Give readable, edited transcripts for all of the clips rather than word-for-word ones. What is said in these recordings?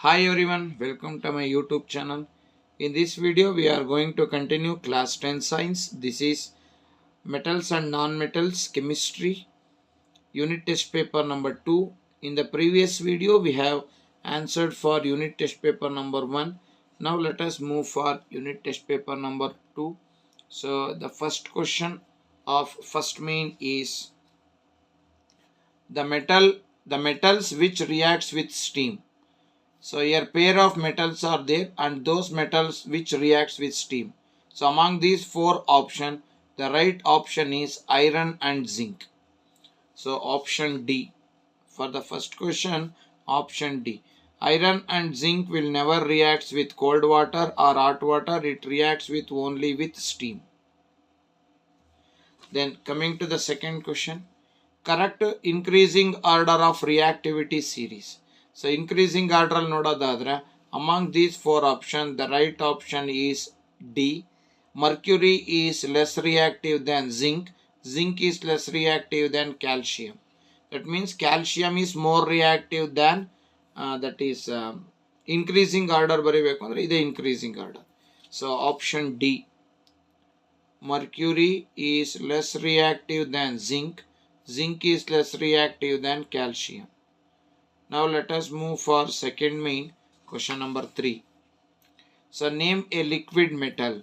Hi everyone, welcome to my YouTube channel. In this video we are going to continue class 10 science. This is metals and non-metals chemistry unit test paper number 2. In the previous video we have answered for unit test paper number 1. Now let us move for unit test paper number 2. So the first question of first main is the metals which reacts with steam. So here pair of metals are there and those metals which reacts with steam. So among these four options, the right option is iron and zinc. So option D. For the first question, option D. Iron and zinc will never react with cold water or hot water. It reacts with only with steam. Then coming to the second question. Correct increasing order of reactivity series. So increasing order nodadadre among these four options the right option is D. Mercury is less reactive than zinc. Zinc is less reactive than calcium. That means calcium is more reactive than increasing order ಬರಿಬೇಕು ಅಂದ್ರೆ ಇದೆ increasing order. So option D. Mercury is less reactive than zinc. Zinc is less reactive than calcium. Now let us move for second main, question number 3. So name a liquid metal.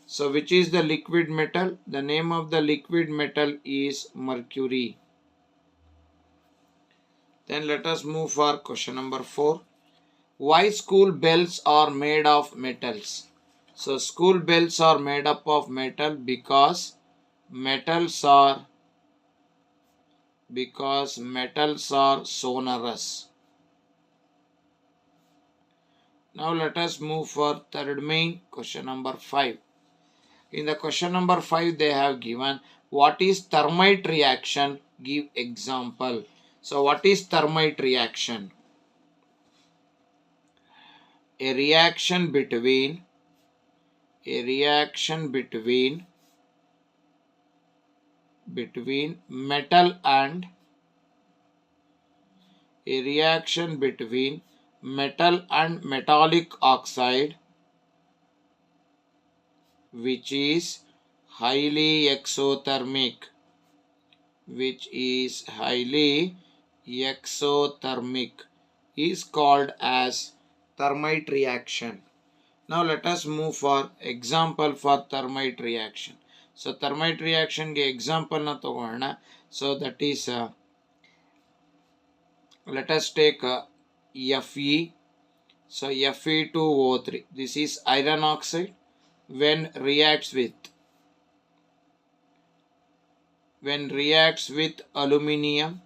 So which is the liquid metal? The name of the liquid metal is mercury. Then let us move for question number 4. Why school bells are made of metals? So school bells are made up of metal because metals are sonorous. Now let us move for third main, question number 5. In the question number 5 they have given what is thermite reaction? Give example. So what is thermite reaction? A reaction between metal and metallic oxide which is highly exothermic is called as thermite reaction. Now let us move for example for thermite reaction. So thermite reaction ge example na tagona. So that is let us take Fe. So Fe2O3. This is iron oxide. When reacts with aluminium,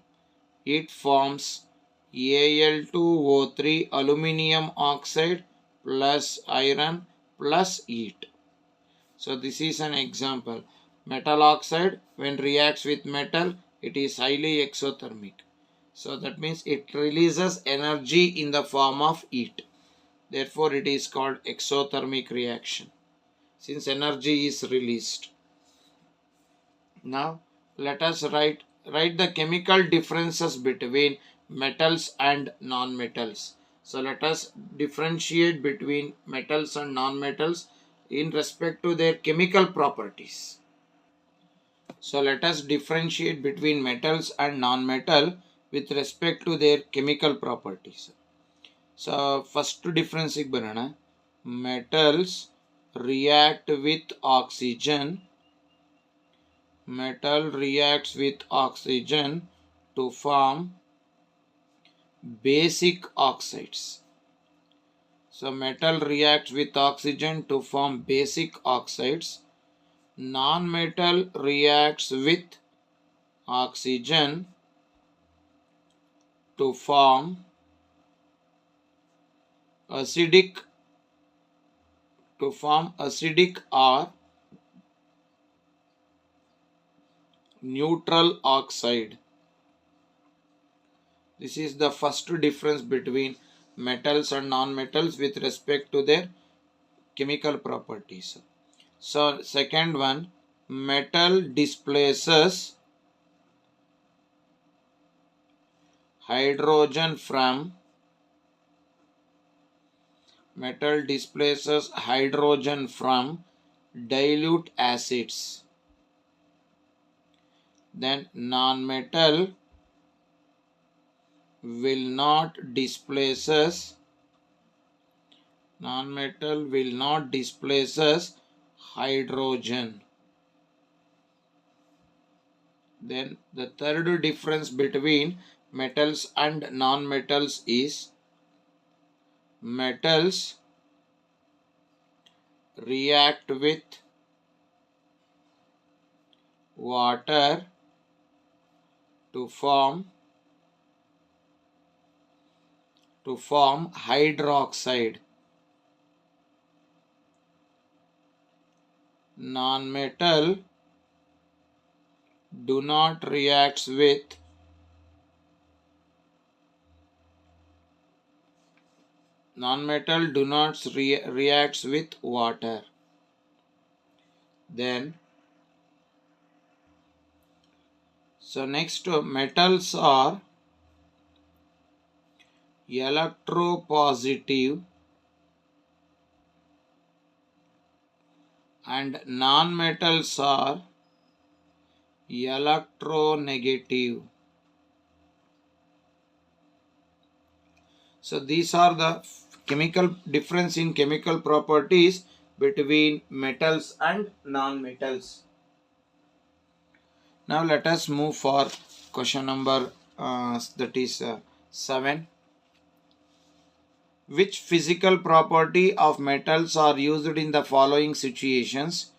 it forms Al2O3 aluminium oxide plus iron plus heat. So this is an example. Metal oxide when reacts with metal, it is highly exothermic. So that means it releases energy in the form of heat. Therefore it is called exothermic reaction since energy is released. Now let us write the chemical differences between metals and non-metals. So let us differentiate between metals and non-metals in respect to their chemical properties. So let us differentiate between metals and non-metal with respect to their chemical properties. So first difference banana. Metals react with oxygen. Metal reacts with oxygen to form basic oxides. So metal reacts with oxygen to form basic oxides. Non-metal reacts with oxygen to form acidic or neutral oxide. This is the first difference between metals and non-metals with respect to their chemical properties. So second one, metal displaces hydrogen from Metal displaces hydrogen from dilute acids. Then non-metal will not displaces hydrogen. Then the third difference between metals and non-metals is metals react with water to form hydroxide. Non-metal do not reacts with reacts with water. Then so next metals are electropositive and non-metals are electronegative. So these are the chemical difference in chemical properties between metals and non-metals. Now let us move for question number 7. Which physical property of metals are used in the following situations?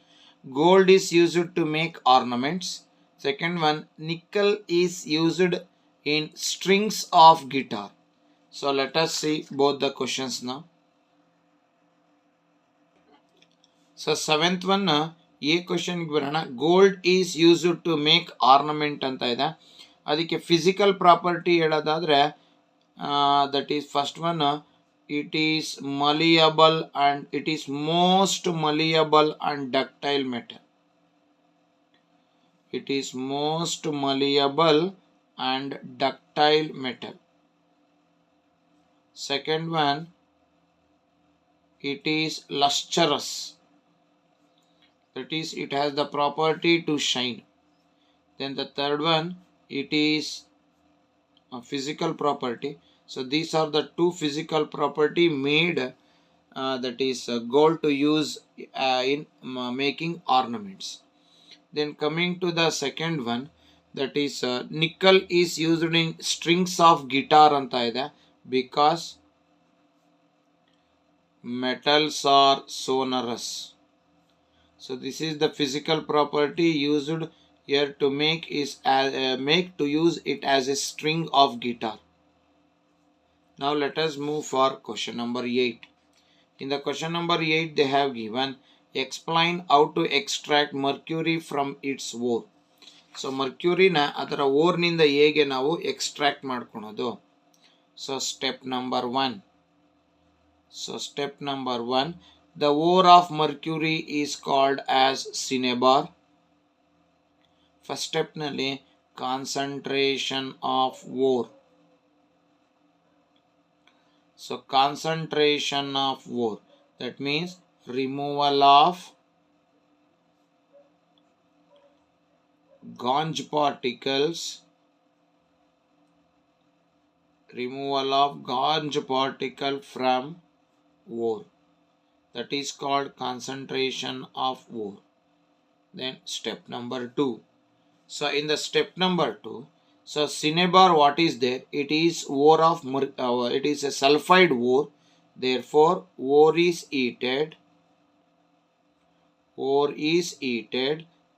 Gold is used to make ornaments. Second one, nickel is used in strings of guitar. So let us see both the questions now. So seventh one, A question gold is used to make ornament anta ide. Adike physical property ಹೇಳೋದಾದ್ರೆ that is first one, it is malleable and it is most malleable and ductile metal. It is most malleable and ductile metal. Second one, it is lustrous. That is, it has the property to shine. Then the third one, it is a physical property. So these are the two physical property made that is gold to use in making ornaments. Then coming to the second one, that is nickel is used in strings of guitar anta ide because metals are sonorous. So this is the physical property used here to make use it as a string of guitar. Now let us move for question number 8. In the question number 8 they have given explain how to extract mercury from its ore. So mercury na adara ore ninda hege ನಾವು extract ಮಾಡ್ಕೊಳೋದು. So step number 1. The ore of mercury is called as cinnabar. First step nalli concentration of ore. So concentration of ore, that means removal of gauge particles from ore. That is called concentration of ore. Then step number 2. So in the step number 2, so cinnabar, what is there? It is it is a sulfide ore. Therefore ore is heated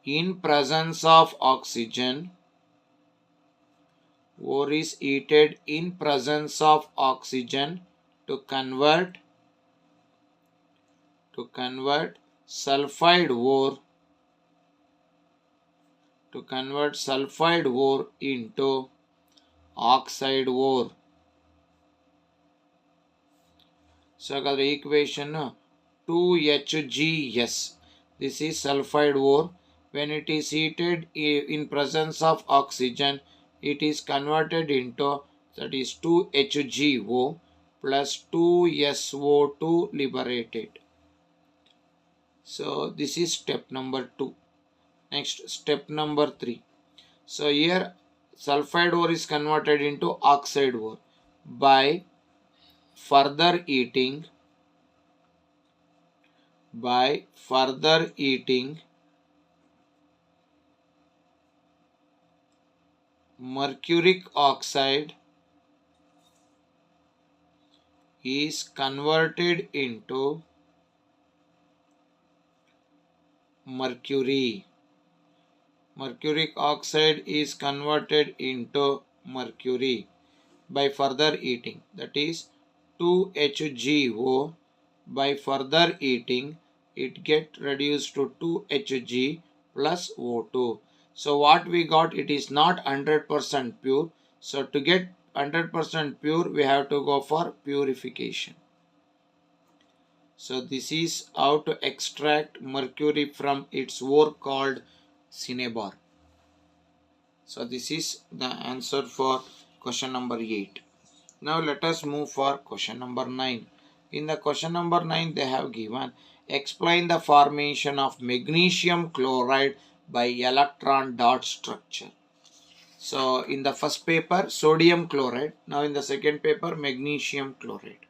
in presence of oxygen. Ore is heated in presence of oxygen to convert sulfide ore into oxide ore. So the equation 2HgS. This is sulfide ore. When it is heated in presence of oxygen, it is converted into, that is 2HgO plus 2SO2 liberated. So this is step number 2. Next, step number 3. So here sulfide ore is converted into oxide ore by further heating mercuric oxide is converted into mercury. Mercuric oxide is converted into mercury by further heating, that is 2HgO. By further heating it get reduced to 2Hg plus O2. So what we got, it is not 100% pure. So to get 100% pure we have to go for purification. So this is how to extract mercury from its ore called cinnabar. So this is the answer for question number 8. Now let us move for question number 9. In the question number 9 they have given, explain the formation of magnesium chloride by electron dot structure. So in the first paper sodium chloride, now in the second paper magnesium chloride.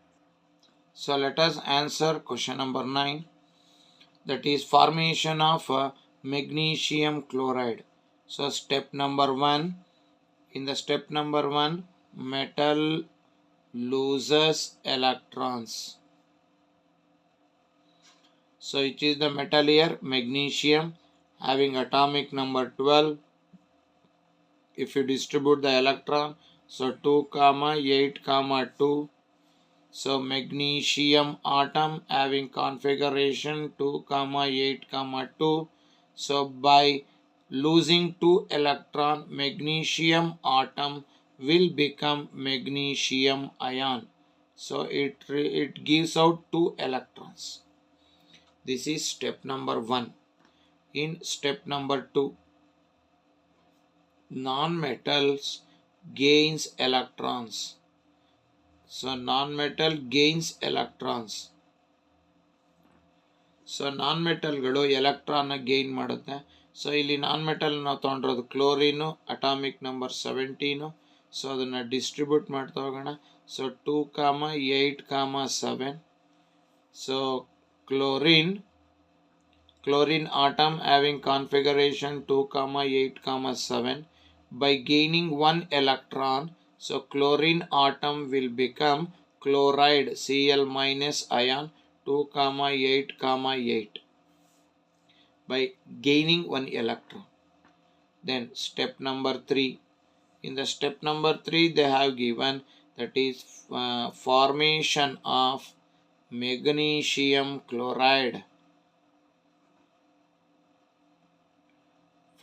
So let us answer question number 9, that is formation of magnesium chloride. So step number 1, in the step number 1 metal loses electrons. So it is the metal here magnesium having atomic number 12. If you distribute the electron, so 2, 8, 2. So magnesium atom having configuration 2, 8, 2. So by losing 2 electron, magnesium atom will become magnesium ion. So it gives out 2 electrons. This is step number 1. In step number 2, non-metals gains electrons. So non-metal gains electrons. So non-metal ಗಳು electron gain ಮಾಡುತ್ತೆ. So ಇಲ್ಲಿ non-metal ನಾವು ತಗೊಂಡಿರೋದು chlorine atomic number 17. So ಅದನ್ನ distribute ಮಾಡ್ತಾ ಹೋಗೋಣ. So 2, 8, 7. So chlorine atom having configuration 2, 8, 7. By gaining 1 electron, so chlorine atom will become chloride Cl minus ion 2, 8, 8 by gaining 1 electron. Then step number 3. In the step number 3 they have given, that is formation of magnesium chloride.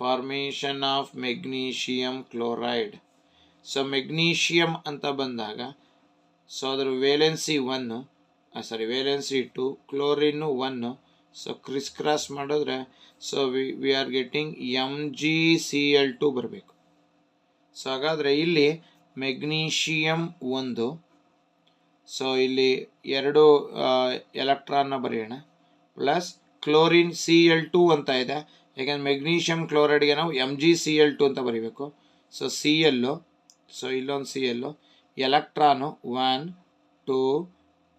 Formation of magnesium chloride. So magnesium anta bandaga, so adar valency 1, valency 2, chlorine 1. So crisscross madadre, so we are getting MgCl2 ಬರಬೇಕು. So ಹಾಗಾದ್ರೆ ಇಲ್ಲಿ magnesium 1, so ಇಲ್ಲಿ 2 ಎಲೆಕ್ಟ್ರಾನ್ನ ಬರೆಯೋಣ, plus chlorine Cl2 ಅಂತ ಇದೆ. ಯಾಕಂದ್ರೆ magnesium ಕ್ಲೋರೈಡ್ಗೆ ನಾವು MgCl2 ಅಂತ ಬರೀಬೇಕು. ಸೊ Cl, ಸೊ ಇಲ್ಲೊಂದು Cl, ಎಲೆಕ್ಟ್ರಾನು 1, 2,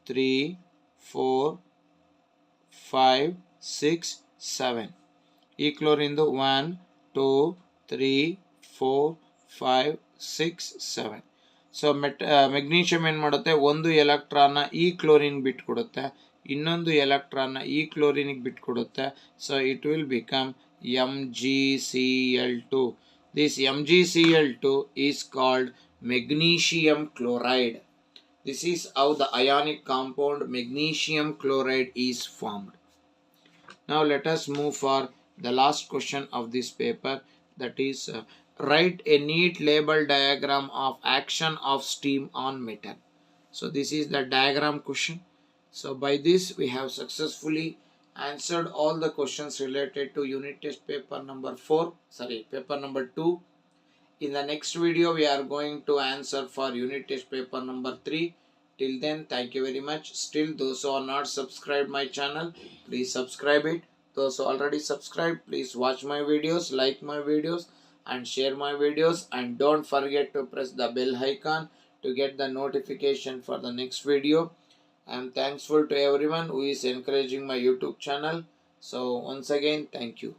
3, 4, 5, 6, 7. ಈ ಕ್ಲೋರಿಂದು 1, 2, 3, 4, 5, 6, 7. ಸೊ ಮೆಗ್ನೀಷಿಯಂ ಏನು ಮಾಡುತ್ತೆ, ಒಂದು ಎಲೆಕ್ಟ್ರಾನ್ನ ಈ ಕ್ಲೋರಿನ್ ಬಿಟ್ಕೊಡುತ್ತೆ, ಇನ್ನೊಂದು ಎಲೆಕ್ಟ್ರಾನ್ನ ಈ ಕ್ಲೋರಿನಿಗೆ ಬಿಟ್ಕೊಡುತ್ತೆ. So it will become MgCl2. This MgCl2 is called magnesium chloride. This is how the ionic compound magnesium chloride is formed. Now let us move for the last question of this paper, that is write a neat label diagram of action of steam on metal. So this is the diagram question. So by this we have successfully answered all the questions related to unit test paper number 2. In the next video we are going to answer for unit test paper number 3. Till then, thank you very much. Still, those who are not subscribed my channel, please subscribe it. Those who already subscribed, please watch my videos, like my videos, and share my videos. And don't forget to press the bell icon to get the notification for the next video. I am thankful to everyone who is encouraging my YouTube channel. So once again, thank you.